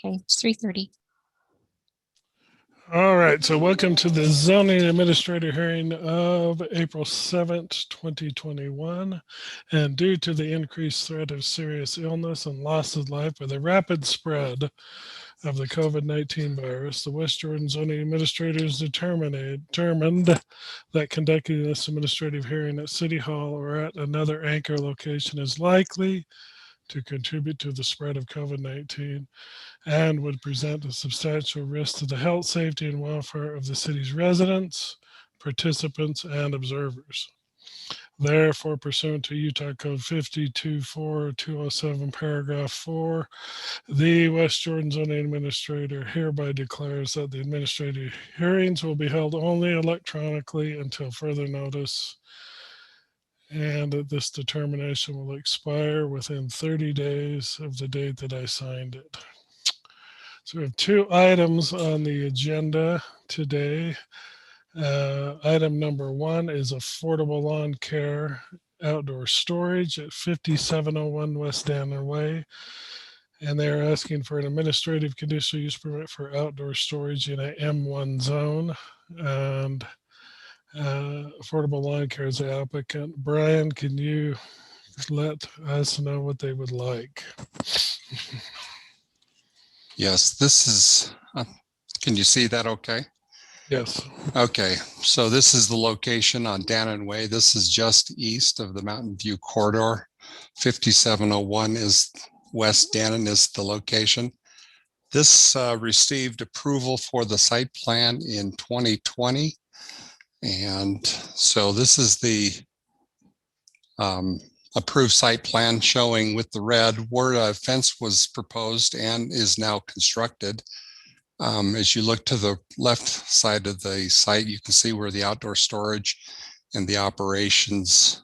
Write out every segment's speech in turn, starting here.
Okay, it's 3:30. All right, so welcome to the zoning administrator hearing of April 7th, 2021. And due to the increased threat of serious illness and loss of life with a rapid spread of the COVID-19 virus, the West Jordan zoning administrators determined that conducting this administrative hearing at City Hall or at another anchor location is likely to contribute to the spread of COVID-19 and would present a substantial risk to the health, safety, and welfare of the city's residents, participants, and observers. Therefore, pursuant to Utah Code 524207, paragraph 4, the West Jordan zoning administrator hereby declares that the administrative hearings will be held only electronically until further notice, and that this determination will expire within 30 days of the date that I signed it. So we have two items on the agenda today. Item number 1 is affordable lawn care outdoor storage at 5701 West Danner Way. And they're asking for an administrative conditional use permit for outdoor storage in a M1 zone. And affordable lawn care is the applicant. Brian, can you let us know what they would like? Yes, this is, can you see that okay? Yes. Okay, so this is the location on Dannon Way. This is just east of the Mountain View corridor. 5701 is West Dannon is the location. This received approval for the site plan in 2020. And so this is the approved site plan showing with the red where a fence was proposed and is now constructed. As you look to the left side of the site, you can see where the outdoor storage and the operations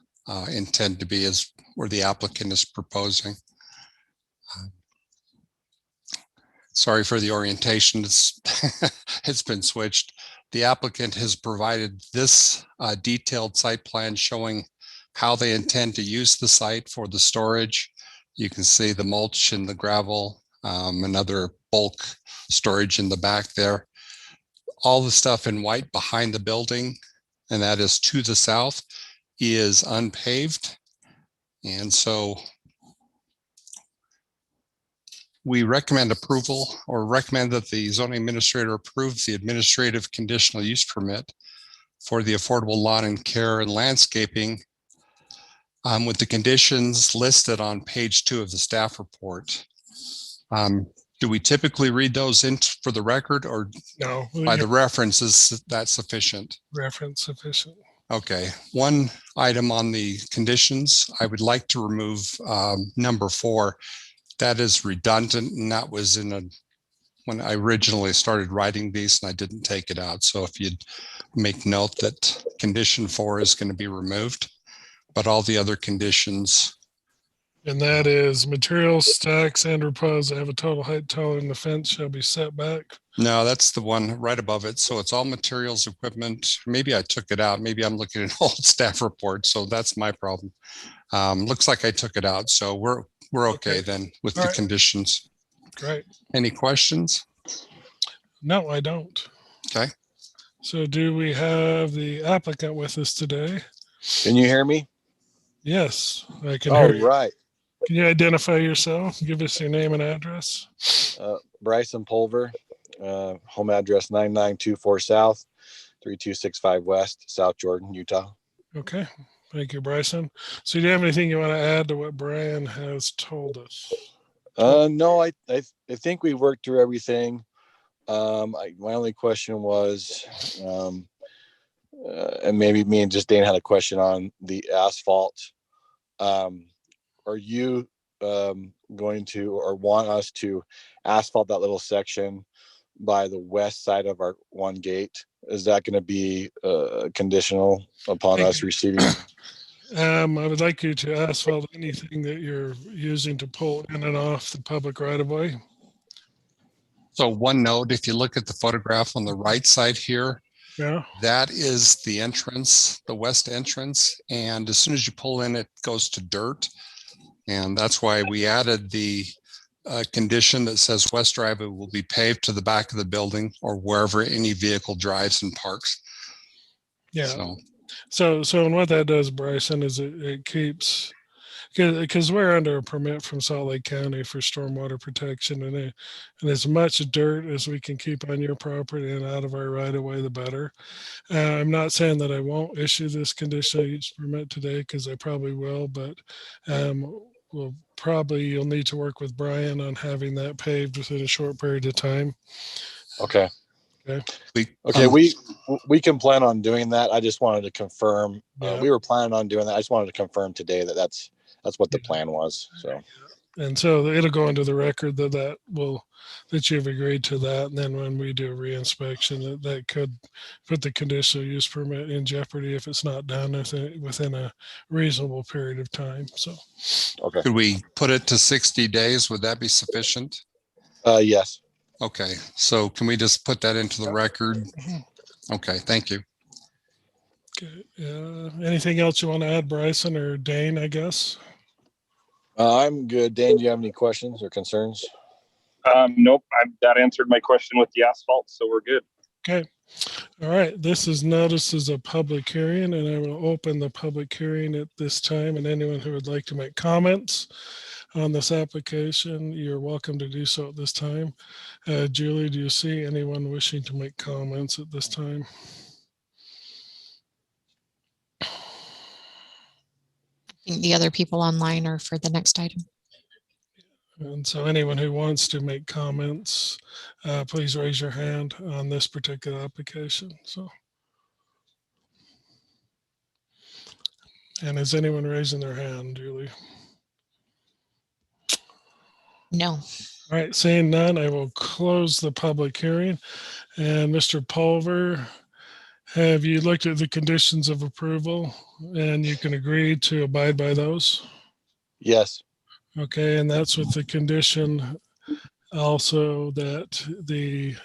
intend to be is where the applicant is proposing. Sorry for the orientation, it's been switched. The applicant has provided this detailed site plan showing how they intend to use the site for the storage. You can see the mulch and the gravel, another bulk storage in the back there. All the stuff in white behind the building, and that is to the south, is unpaved. And so we recommend approval, or recommend that the zoning administrator approves the administrative conditional use permit for the affordable lawn and care and landscaping with the conditions listed on page 2 of the staff report. Do we typically read those in for the record, or No. by the reference, is that sufficient? Reference sufficient. Okay, one item on the conditions, I would like to remove number 4. That is redundant, and that was in when I originally started writing these and I didn't take it out. So if you'd make note that condition 4 is going to be removed, but all the other conditions. And that is materials, stacks, and repose that have a total height taller than the fence shall be set back. No, that's the one right above it. So it's all materials, equipment. Maybe I took it out. Maybe I'm looking at an old staff report. So that's my problem. Looks like I took it out. So we're okay then with the conditions. Great. Any questions? No, I don't. Okay. So do we have the applicant with us today? Can you hear me? Yes, I can hear you. All right. Can you identify yourself? Give us your name and address. Bryson Pulver, home address 9924 South, 3265 West, South Jordan, Utah. Okay. Thank you, Bryson. So do you have anything you want to add to what Brian has told us? No, I think we worked through everything. My only question was, and maybe me and just Dane had a question on the asphalt. Are you going to or want us to asphalt that little section by the west side of our one gate? Is that going to be conditional upon us receiving? I would like you to asphalt anything that you're using to pull in and off the public right of way. So one note, if you look at the photograph on the right side here, Yeah. that is the entrance, the west entrance. And as soon as you pull in, it goes to dirt. And that's why we added the a condition that says West Driveway will be paved to the back of the building or wherever any vehicle drives and parks. Yeah. So, And what that does, Bryson, is it keeps, because we're under a permit from Salt Lake County for stormwater protection, and as much dirt as we can keep on your property and out of our right of way, the better. I'm not saying that I won't issue this conditional use permit today, because I probably will, but you'll need to work with Brian on having that paved within a short period of time. Okay. we, Okay, we can plan on doing that. I just wanted to confirm. Yeah. We were planning on doing that. I just wanted to confirm today that that's what the Yeah. plan was. So, And so it'll go into the record that you've agreed to that. And then when we do a reinspection, that could put the conditional use permit in jeopardy if it's not done within a reasonable period of time. So, okay. could we put it to 60 days? Would that be sufficient? Yes. Okay, so can we just put that into the record? Okay, thank you. okay. Anything else you want to add, Bryson or Dane, I guess? I'm good. Dane, do you have any questions or concerns? Nope. That answered my question with the asphalt, so we're good. Okay. All right. This is noticed as a public hearing, and I will open the public hearing at this time. And anyone who would like to make comments on this application, you're welcome to do so at this time. Julie, do you see anyone wishing to make comments at this time? The other people online are for the next item. And so anyone who wants to make comments, please raise your hand on this particular application. So, and is anyone raising their hand, Julie? No. All right, seeing none, I will close the public hearing. And Mr. Pulver, have you looked at the conditions of approval and you can agree to abide by those? Yes. Okay, and that's with the condition also that the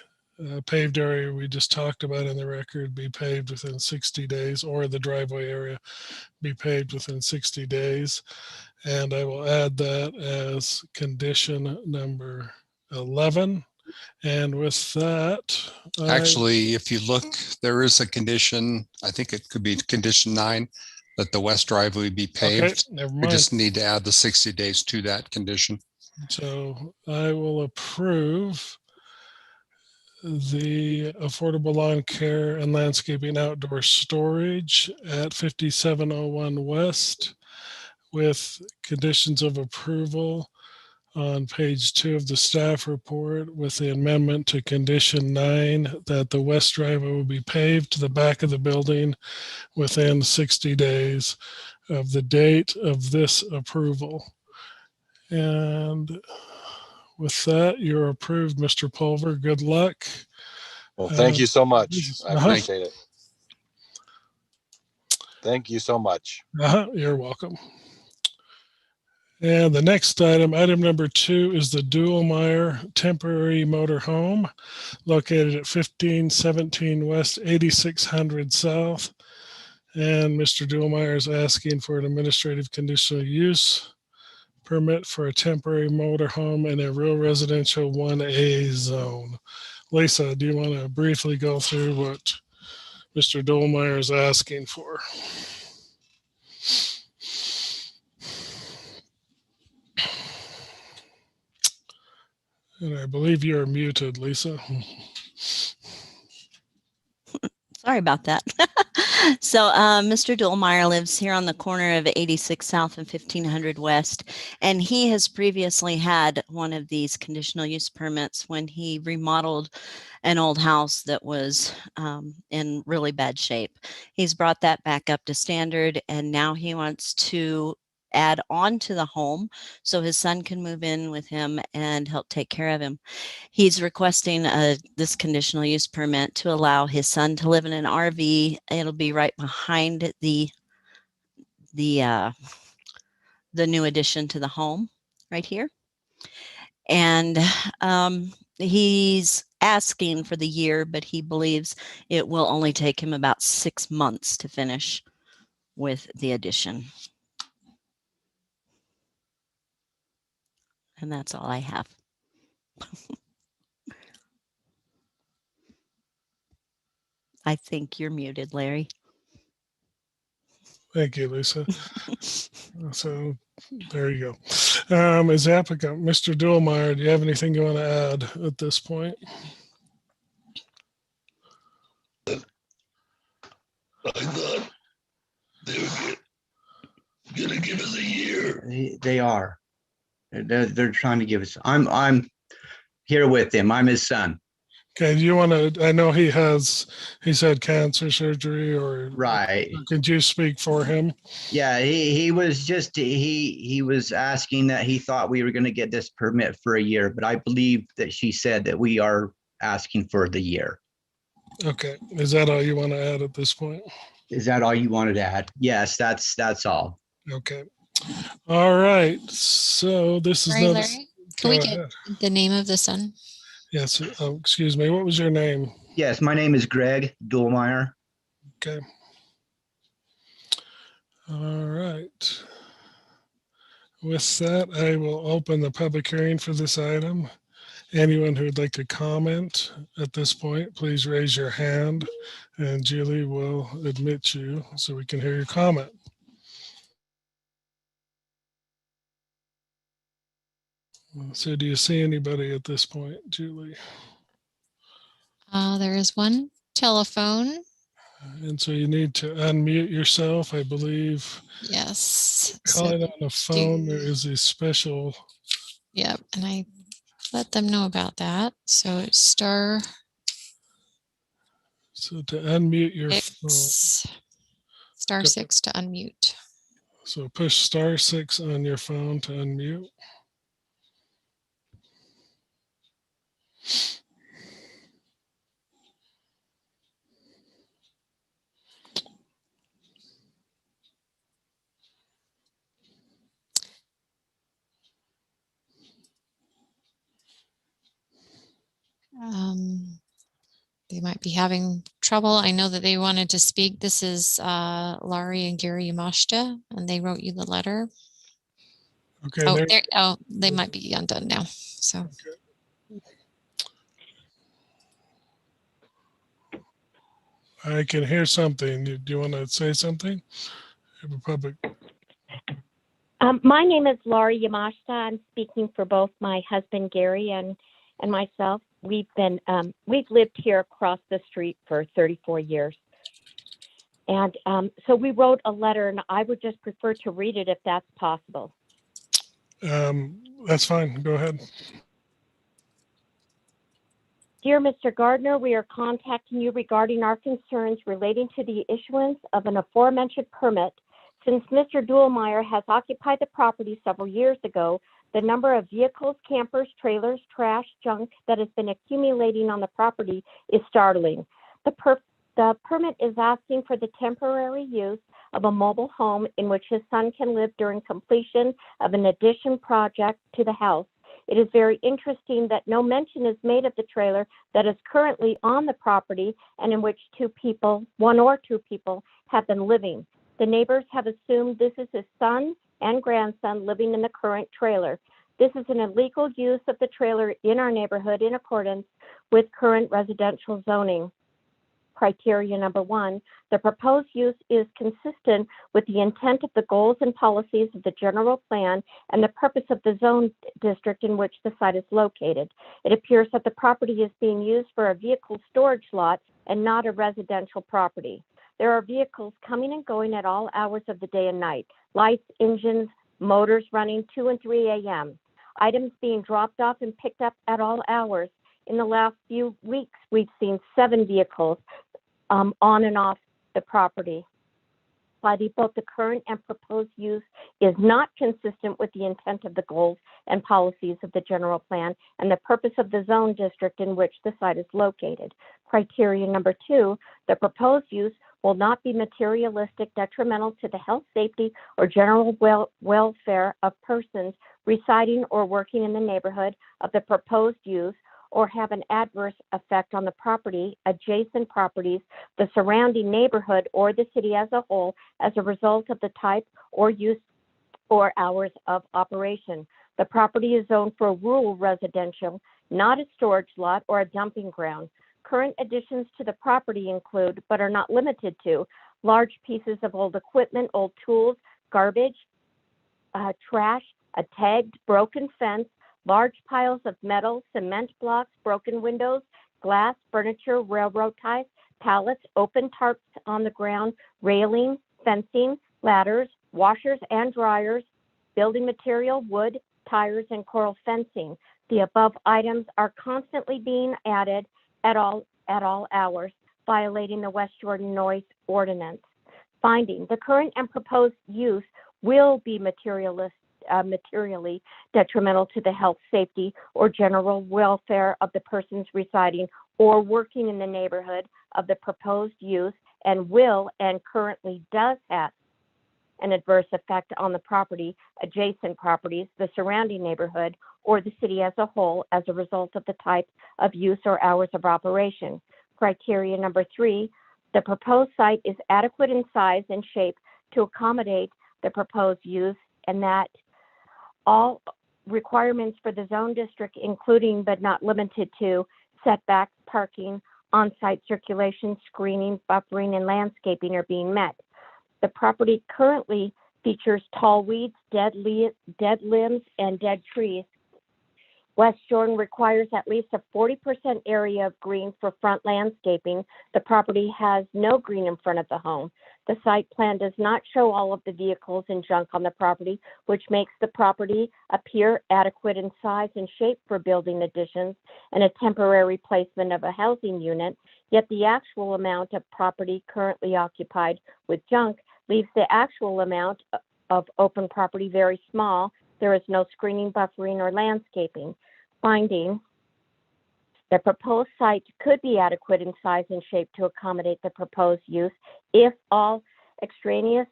paved area we just talked about in the record be paved within 60 days, or the driveway area be paved within 60 days. And I will add that as condition number 11. And with that, Actually, if you look, there is a condition, I think it could be condition 9, that the west driveway be okay, paved. never We mind. just need to add the 60 days to that condition. So I will approve the affordable lawn care and landscaping outdoor storage at 5701 West with conditions of approval on page 2 of the staff report, with the amendment to condition 9 that the west driveway will be paved to the back of the building within 60 days of the date of this approval. And with that, you're approved, Mr. Pulver. Good luck. Well, thank you so much. I uh-huh. appreciate it. Thank you so much. You're welcome. And the next item, item number 2, is the Duelmeyer temporary motor home located at 1517 West, 8600 South. And Mr. Duelmeyer is asking for an administrative conditional use permit for a temporary motor home in a real residential 1A zone. Lisa, do you want to briefly go through what Mr. Duelmeyer is asking for? And I believe you're muted, Lisa. Sorry about that. So Mr. Duelmeyer lives here on the corner of 86 South and 1500 West, and he has previously had one of these conditional use permits when he remodeled an old house that was in really bad shape. He's brought that back up to standard, and now he wants to add on to the home so his son can move in with him and help take care of him. He's requesting this conditional use permit to allow his son to live in an RV. It'll be right behind the new addition to the home right here. And he's asking for the year, but he believes it will only take him about 6 months to finish with the addition. And that's all I have. I think you're muted, Larry. Thank you, Lisa. So there you go. As applicant, Mr. Duhlmeyer, do you have anything you want to add at this point? I thought they were gonna give us a year. They are. They're trying to give us. I'm here with him. I'm his son. Okay, do you want to, I know he's had cancer surgery, or Right. could you speak for him? Yeah. He was just he was asking that he thought we were going to get this permit for a year, but I believe that she said that we are asking for the year. Okay, is that all you want to add at this point? Is that all you wanted to add? Yes, that's all. Okay. All right. So this is Sorry, not. Larry, can we get the name of the son? Yes. Oh, excuse me. What was your name? Yes, my name is Greg Duhlmeyer. Okay. All right. With that, I will open the public hearing for this item. Anyone who would like to comment at this point, please raise your hand and Julie will admit you so we can hear your comment. So do you see anybody at this point, Julie? There is one telephone. And so you need to unmute yourself, I believe. Yes. Calling on a phone, there is a special. Yep. And I let them know about that. So it's star So to unmute your phone. Star Go. 6 to unmute. So push star 6 on your phone to unmute. They might be having trouble. I know that they wanted to speak. This is Laurie and Gary Yamashita, and they wrote you the letter. Okay. They might be undone now. So. Okay. I can hear something. Do you want to say something? Public. My name is Laurie Yamashita. I'm speaking for both my husband Gary and myself. We've lived here across the street for 34 years, and so we wrote a letter, and I would just prefer to read it if that's possible. That's fine. Go ahead. Dear Mr. Gardner, we are contacting you regarding our concerns relating to the issuance of an aforementioned permit. Since Mr. Duhlmeyer has occupied the property several years ago, the number of vehicles, campers, trailers, trash, junk that has been accumulating on the property is startling. The permit is asking for the temporary use of a mobile home in which his son can live during completion of an addition project to the house. It is very interesting that no mention is made of the trailer that is currently on the property and in which one or two people, have been living. The neighbors have assumed this is his son and grandson living in the current trailer. This is an illegal use of the trailer in our neighborhood in accordance with current residential zoning. Criteria number 1, the proposed use is consistent with the intent of the goals and policies of the general plan and the purpose of the zone district in which the site is located. It appears that the property is being used for a vehicle storage lot and not a residential property. There are vehicles coming and going at all hours of the day and night, lights, engines, motors running 2 and 3 a.m., items being dropped off and picked up at all hours. In the last few weeks, we've seen 7 vehicles on and off the property. Both the current and proposed use is not consistent with the intent of the goals and policies of the general plan and the purpose of the zone district in which the site is located. Criteria number 2, the proposed use will not be materialistic, detrimental to the health, safety, or general welfare of persons residing or working in the neighborhood of the proposed use, or have an adverse effect on the property, adjacent properties, the surrounding neighborhood, or the city as a whole as a result of the type or use or hours of operation. The property is zoned for rural residential, not a storage lot or a dumping ground. Current additions to the property include, but are not limited to, large pieces of old equipment, old tools, garbage, trash, a tagged broken fence, large piles of metal, cement blocks, broken windows, glass, furniture, railroad ties, pallets, open tarps on the ground, railing, fencing, ladders, washers and dryers, building material, wood, tires, and coral fencing. The above items are constantly being added at all hours, violating the West Jordan Noise Ordinance. Finding, the current and proposed use will be materially detrimental to the health, safety, or general welfare of the persons residing or working in the neighborhood of the proposed use, and will and currently does have an adverse effect on the property, adjacent properties, the surrounding neighborhood, or the city as a whole as a result of the type of use or hours of operation. Criteria number 3, the proposed site is adequate in size and shape to accommodate the proposed use, and that all requirements for the zone district, including but not limited to setbacks, parking, on-site circulation, screening, buffering, and landscaping are being met. The property currently features tall weeds, dead limbs, and dead trees. West Jordan requires at least a 40% area of green for front landscaping. The property has no green in front of the home. The site plan does not show all of the vehicles and junk on the property, which makes the property appear adequate in size and shape for building additions and a temporary placement of a housing unit, yet the actual amount of property currently occupied with junk leaves the actual amount of open property very small. There is no screening, buffering, or landscaping. Finding, the proposed site could be adequate in size and shape to accommodate the proposed use if all extraneous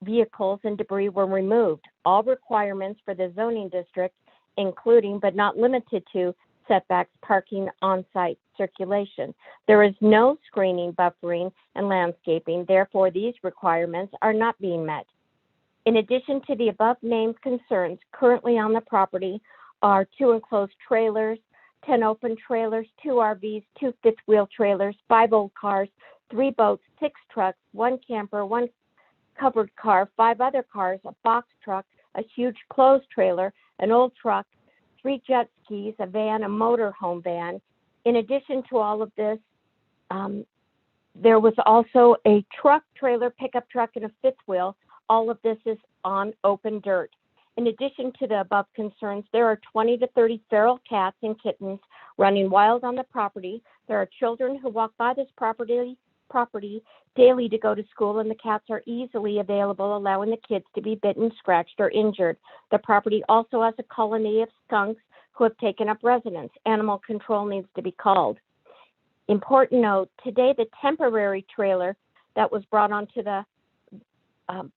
vehicles and debris were removed. All requirements for the zoning district, including but not limited to setbacks, parking, on-site circulation. There is no screening, buffering, and landscaping. Therefore, these requirements are not being met. In addition to the above-named concerns, currently on the property are 2 enclosed trailers, 10 open trailers, 2 RVs, 2 fifth-wheel trailers, 5 old cars, 3 boats, 6 trucks, 1 camper, 1 covered car, 5 other cars, a box truck, a huge closed trailer, an old truck, 3 jet skis, a van, a motorhome van. In addition to all of this, there was also a truck, trailer, pickup truck, and a fifth wheel. All of this is on open dirt. In addition to the above concerns, there are 20 to 30 feral cats and kittens running wild on the property. There are children who walk by this property daily to go to school, and the cats are easily available, allowing the kids to be bitten, scratched, or injured. The property also has a colony of skunks who have taken up residence. Animal control needs to be called. Important note, today the temporary trailer that was brought onto the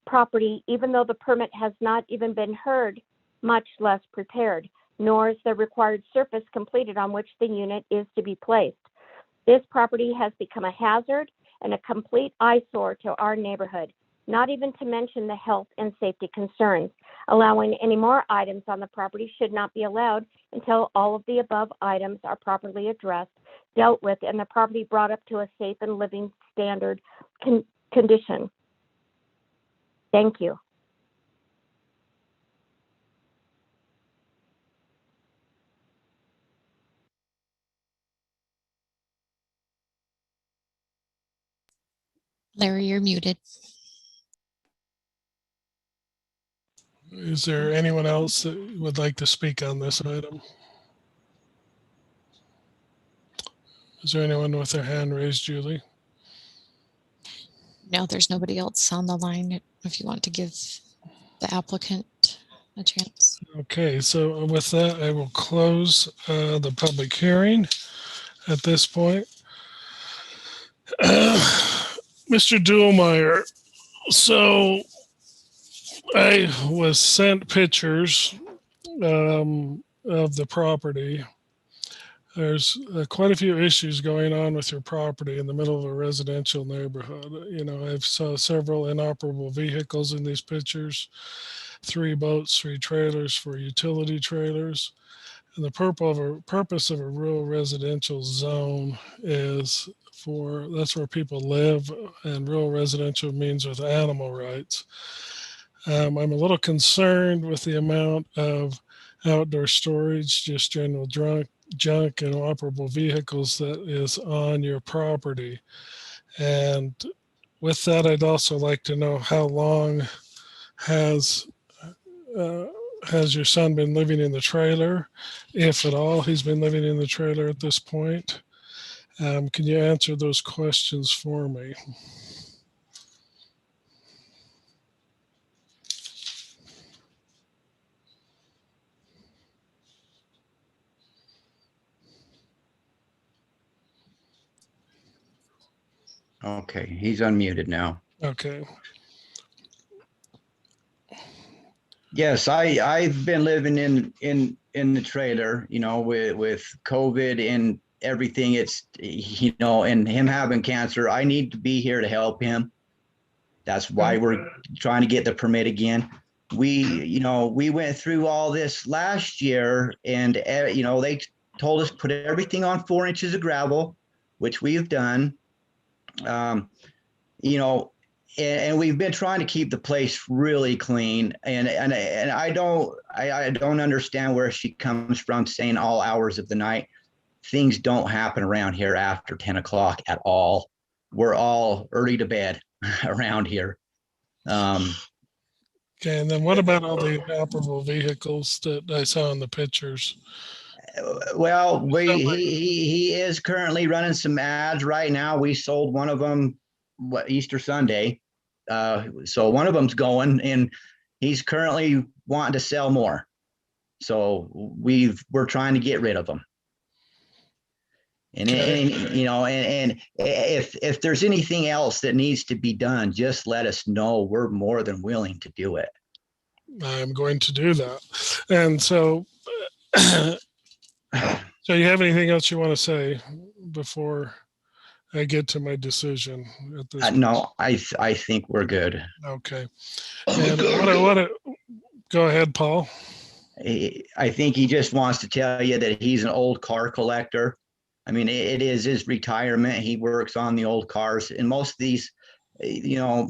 property, even though the permit has not even been heard, much less prepared, nor is the required surface completed on which the unit is to be placed. This property has become a hazard and a complete eyesore to our neighborhood, not even to mention the health and safety concerns. Allowing any more items on the property should not be allowed until all of the above items are properly addressed, dealt with, and the property brought up to a safe and living standard condition. Thank you. Larry, you're muted. Is there anyone else that would like to speak on this item? Is there anyone with their hand raised, Julie? No, there's nobody else on the line if you want to give the applicant a chance. Okay, so with that, I will close the public hearing at this point. Mr. Duhlmeyer, so I was sent pictures of the property. There's quite a few issues going on with your property in the middle of a residential neighborhood. You know, I've saw several inoperable vehicles in these pictures. 3 boats, 3 trailers for utility trailers. And the purpose of a rural residential zone is that's where people live, and rural residential means with animal rights. I'm a little concerned with the amount of outdoor storage, just general junk and operable vehicles that is on your property. And with that, I'd also like to know how long has your son been living in the trailer, if at all he's been living in the trailer at this point? Can you answer those questions for me? Okay, he's unmuted now. Okay. Yes, I've been living in the trailer, you know, with COVID and everything. It's, you know, and him having cancer, I need to be here to help him. That's why we're trying to get the permit again. We went through all this last year, and you know, they told us put everything on 4 inches of gravel, which we've done. You know, and we've been trying to keep the place really clean, and I don't understand where she comes from saying all hours of the night. Things don't happen around here after 10 o'clock at all. We're all early to bed around here. Okay, and then what about all the operable vehicles that I saw in the pictures? Well, he is currently running some ads right now. We sold one of them Easter Sunday. So one of them's going, and he's currently wanting to sell more. So we're trying to get rid of them. And, you know, and if there's anything else that needs to be done, just let us know. We're more than willing to do it. I'm going to do that. And so, so you have anything else you want to say before I get to my decision at this point? No, I think we're good. Okay. And go ahead, Paul. I think he just wants to tell you that he's an old car collector. I mean, it is his retirement. He works on the old cars, and most of these, you know,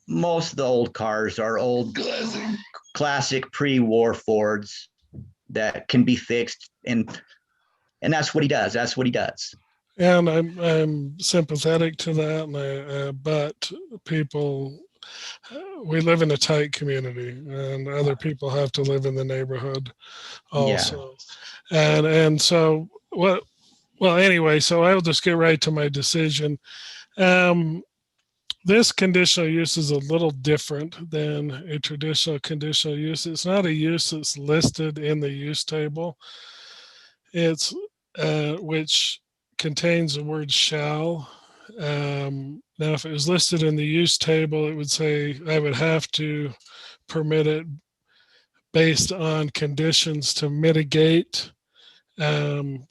most of the old cars are old classic pre-war Fords that can be fixed, and that's what he does. That's what he does. And I'm sympathetic to that, but people, we live in a tight community, and other people have to live in the neighborhood also. Yeah. And so what? Well, anyway, so I'll just get right to my decision. This conditional use is a little different than a traditional conditional use. It's not a use that's listed in the use table. It's which contains the word shall. Now, if it was listed in the use table, it would say I would have to permit it based on conditions to mitigate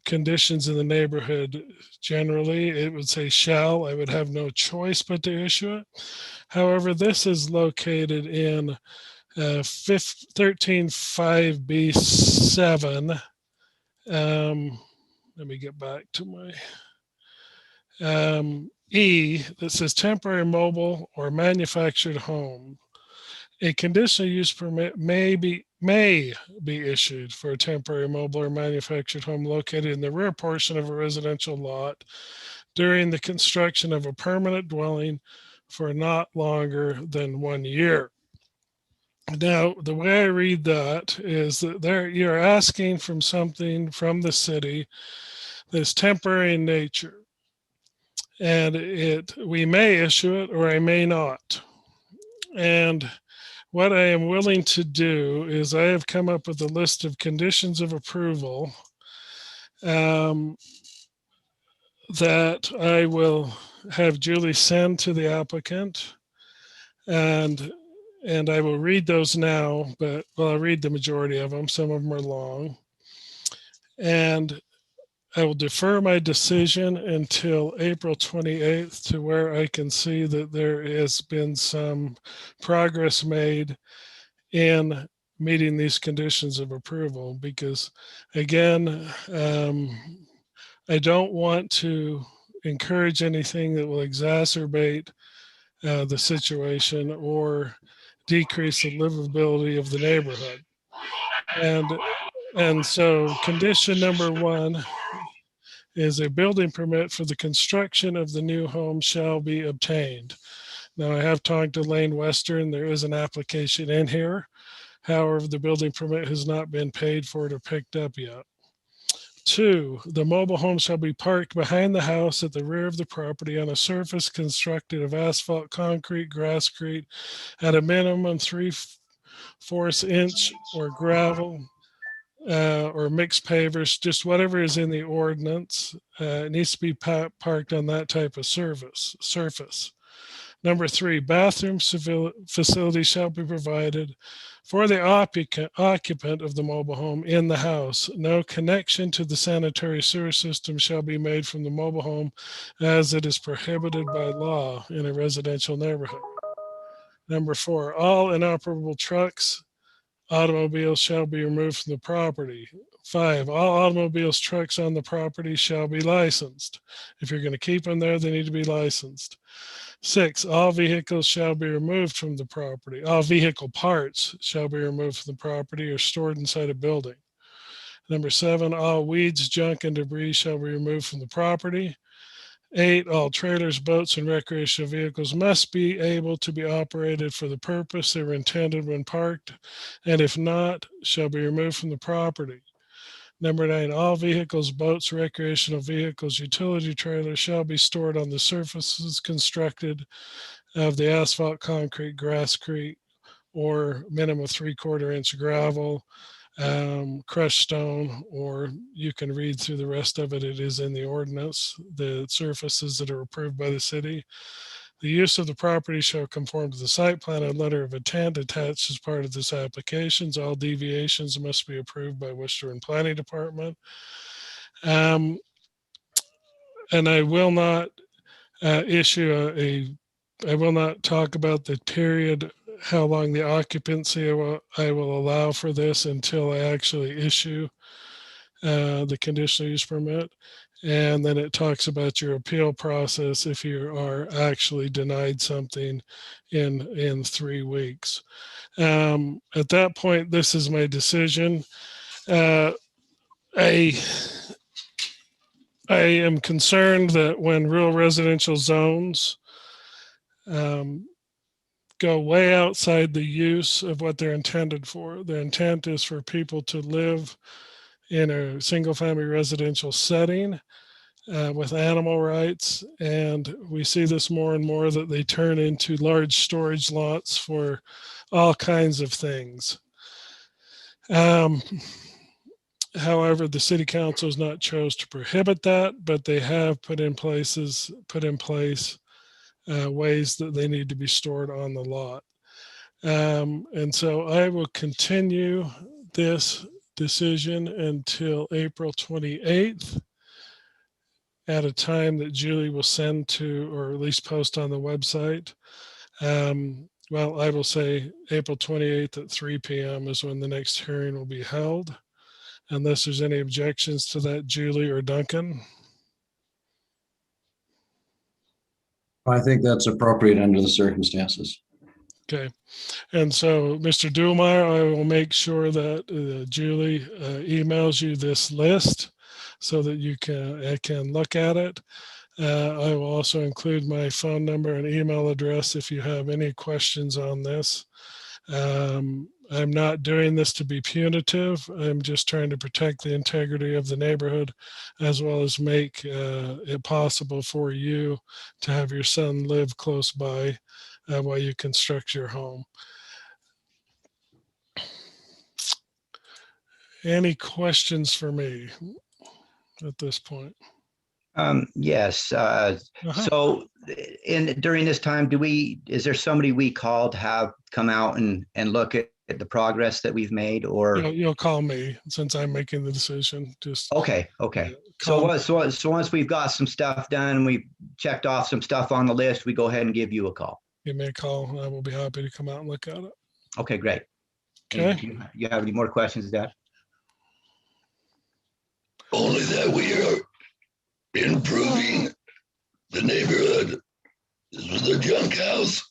conditions in the neighborhood. Generally, it would say shall. I would have no choice but to issue it. However, this is located in 13.5B7. Let me get back to my E that says temporary mobile or manufactured home. A conditional use permit may be issued for a temporary mobile or manufactured home located in the rear portion of a residential lot during the construction of a permanent dwelling for not longer than 1 year. Now, the way I read that is that you're asking from something from the city that's temporary in nature, and we may issue it or I may not. And what I am willing to do is I have come up with a list of conditions of approval that I will have Julie send to the applicant, and I will read those now, but I'll read the majority of them. Some of them are long. And I will defer my decision until April 28th to where I can see that there has been some progress made in meeting these conditions of approval, because again, I don't want to encourage anything that will exacerbate the situation or decrease the livability of the neighborhood. And so condition number 1 is a building permit for the construction of the new home shall be obtained. Now, I have talked to Lane Western. There is an application in here. However, the building permit has not been paid for or picked up yet. 2, the mobile home shall be parked behind the house at the rear of the property on a surface constructed of asphalt, concrete, grasscrete at a minimum 3/4 inch or gravel or mixed pavers, just whatever is in the ordinance. It needs to be parked on that type of surface. Number 3, bathroom facilities shall be provided for the occupant of the mobile home in the house. No connection to the sanitary sewer system shall be made from the mobile home, as it is prohibited by law in a residential neighborhood. Number 4, all inoperable trucks, automobiles shall be removed from the property. 5, all automobiles, trucks on the property shall be licensed. If you're going to keep them there, they need to be licensed. 6, all vehicles shall be removed from the property. All vehicle parts shall be removed from the property or stored inside a building. Number 7, all weeds, junk, and debris shall be removed from the property. 8, all trailers, boats, and recreational vehicles must be able to be operated for the purpose they were intended when parked, and if not, shall be removed from the property. Number 9, all vehicles, boats, recreational vehicles, utility trailers shall be stored on the surfaces constructed of the asphalt, concrete, grasscrete, or minimum 3/4 inch gravel, crushed stone, or you can read through the rest of it. It is in the ordinance, the surfaces that are approved by the city. The use of the property shall conform to the site plan and letter of intent attached as part of this application. All deviations must be approved by Worcester Planning Department. And I will not I will not talk about the period, how long the occupancy I will allow for this until I actually issue the conditional use permit. And then it talks about your appeal process if you are actually denied something in 3 weeks. At that point, this is my decision. I am concerned that when rural residential zones go way outside the use of what they're intended for, their intent is for people to live in a single family residential setting with animal rights. And we see this more and more, that they turn into large storage lots for all kinds of things. However, the city council has not chose to prohibit that, but they have put in place ways that they need to be stored on the lot. And so I will continue this decision until April 28th at a time that Julie will send to, or at least post on the website. Well, I will say April 28th at 3 p.m. is when the next hearing will be held, unless there's any objections to that, Julie or Duncan. I think that's appropriate under the circumstances. Okay. And so, Mr. Duhlmeyer, I will make sure that Julie emails you this list so that you can look at it. I will also include my phone number and email address if you have any questions on this. I'm not doing this to be punitive. I'm just trying to protect the integrity of the neighborhood, as well as make it possible for you to have your son live close by while you construct your home. Any questions for me at this point? Yes. So during this time, is there somebody we call to have come out and look at the progress that we've made, or you'll call me since I'm making the decision? Just okay. So once we've got some stuff done and we've checked off some stuff on the list, we go ahead and give you a call. Give me a call and I will be happy to come out and look at it. Okay, great. Okay. Do you have any more questions, Dad? Only that we are improving the neighborhood. This was a junk house,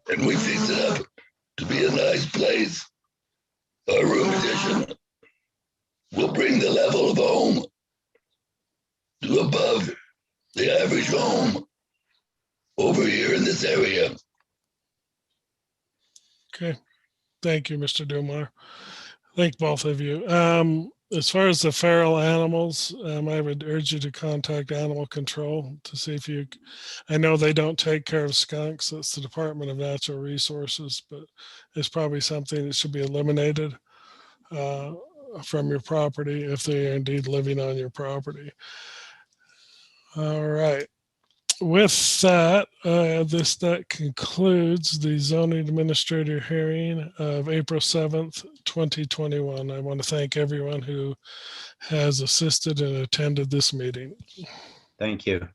and we fixed it up to be a nice place. Our room addition will bring the level of home to above the average home over here in this area. Okay. Thank you, Mr. Dumar. Thank both of you. As far as the feral animals, I would urge you to contact animal control to see if you, I know they don't take care of skunks. That's the Department of Natural Resources, but it's probably something that should be eliminated from your property if they are indeed living on your property. All right. With that, that concludes the zoning administrator hearing of April 7th, 2021. I want to thank everyone who has assisted and attended this meeting. Thank you.